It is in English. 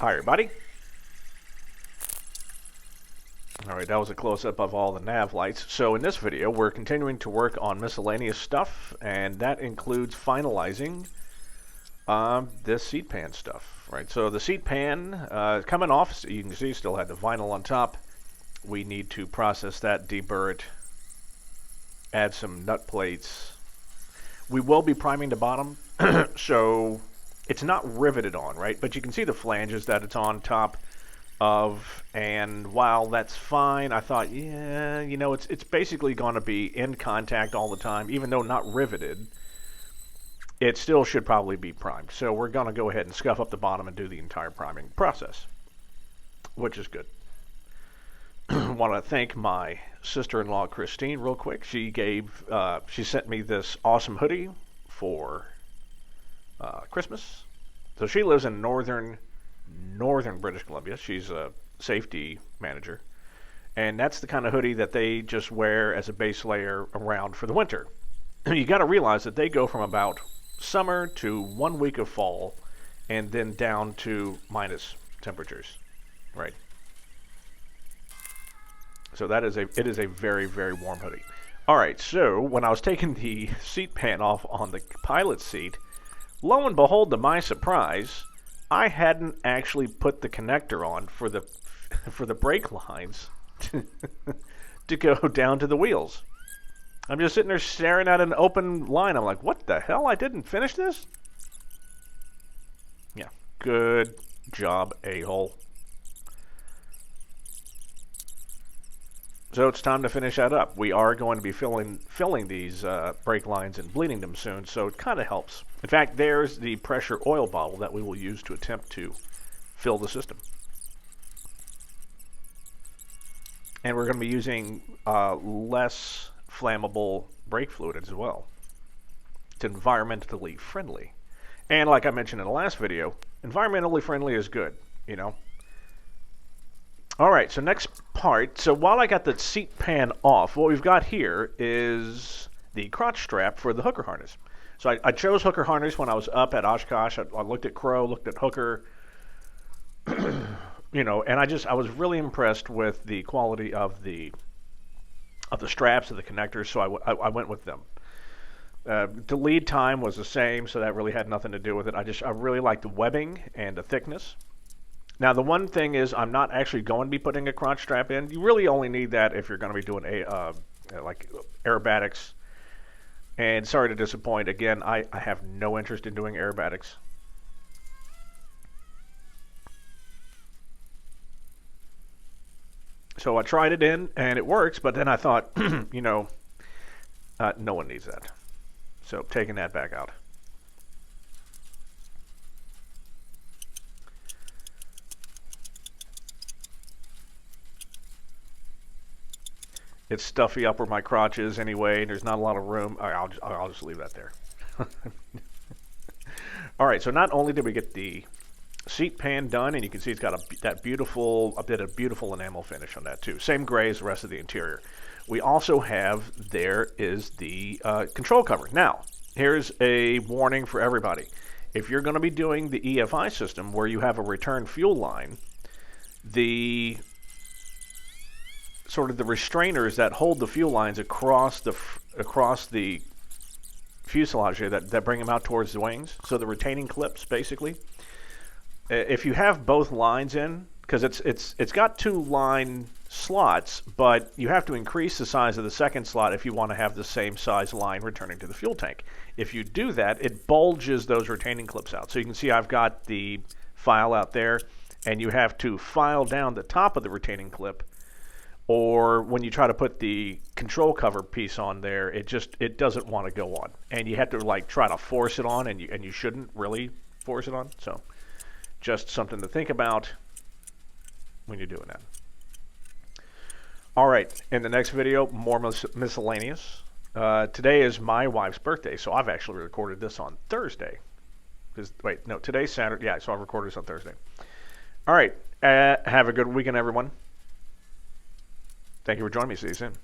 Hi everybody. Alright, that was a close-up of all the nav lights. So in this video, we're continuing to work on miscellaneous stuff, and that includes finalizing this seat pan stuff. Right, so the seat pan coming off, so you can see still had the vinyl on top. We need to process that, deburr it, add some nut plates. We will be priming the bottom, so it's not riveted on, right? But you can see the flanges that it's on top of, and while that's fine, I thought, yeah, you know, it's basically going to be in contact all the time, even though not riveted. It still should probably be primed. So we're going to go ahead and scuff up the bottom and do the entire priming process, which is good. Want to thank my sister-in-law Christine real quick. She sent me this awesome hoodie for Christmas. So she lives in northern British Columbia. She's a safety manager, and that's the kind of hoodie that they just wear as a base layer around for the winter. You got to realize that they go from about summer to 1 week of fall, and then down to minus temperatures, right? So it is a very, very warm hoodie. All right, so when I was taking the seat pan off on the pilot seat, lo and behold, to my surprise, I hadn't actually put the connector on for the brake lines to go down to the wheels. I'm just sitting there staring at an open line. I'm like, what the hell? I didn't finish this? Yeah, good job, a-hole. So it's time to finish that up. We are going to be filling these brake lines and bleeding them soon, so it kind of helps. In fact, there's the pressure oil bottle that we will use to attempt to fill the system. And we're going to be using less flammable brake fluid as well. It's environmentally friendly. And like I mentioned in the last video, environmentally friendly is good, you know. Alright, so next part. So while I got the seat pan off, what we've got here is the crotch strap for the hooker harness. So I chose hooker harness when I was up at Oshkosh. I looked at Crow, looked at hooker, you know, and I was really impressed with the quality of the straps of the connectors, so I went with them. The lead time was the same, so that really had nothing to do with it. I really like the webbing and the thickness. Now, the one thing is I'm not actually going to be putting a crotch strap in. You really only need that if you're going to be doing like aerobatics. And sorry to disappoint. Again, I have no interest in doing aerobatics. So I tried it in, and it works, but then I thought, you know, no one needs that. So taking that back out. It's stuffy up where my crotch is anyway. There's not a lot of room. I'll just leave that there. All right, so not only did we get the seat pan done, and you can see it's got a bit of beautiful enamel finish on that too. Same gray as the rest of the interior. We also have, there is the control cover. Now, here's a warning for everybody. If you're going to be doing the EFI system where you have a return fuel line, the sort of the restrainers that hold the fuel lines across the fuselage here that bring them out towards the wings, so the retaining clips basically. If you have both lines in, because it's got two line slots, but you have to increase the size of the second slot if you want to have the same size line returning to the fuel tank. If you do that, it bulges those retaining clips out. So you can see I've got the file out there, and you have to file down the top of the retaining clip, or when you try to put the control cover piece on there, it doesn't want to go on, and you have to like try to force it on, and you shouldn't really force it on. So just something to think about when you're doing that. All right, in the next video, more miscellaneous. Today is my wife's birthday, so I've actually recorded this on Thursday. Wait, no, today's Saturday. Yeah, so I recorded this on Thursday. All right, have a good weekend, everyone. Thank you for joining me. See you soon.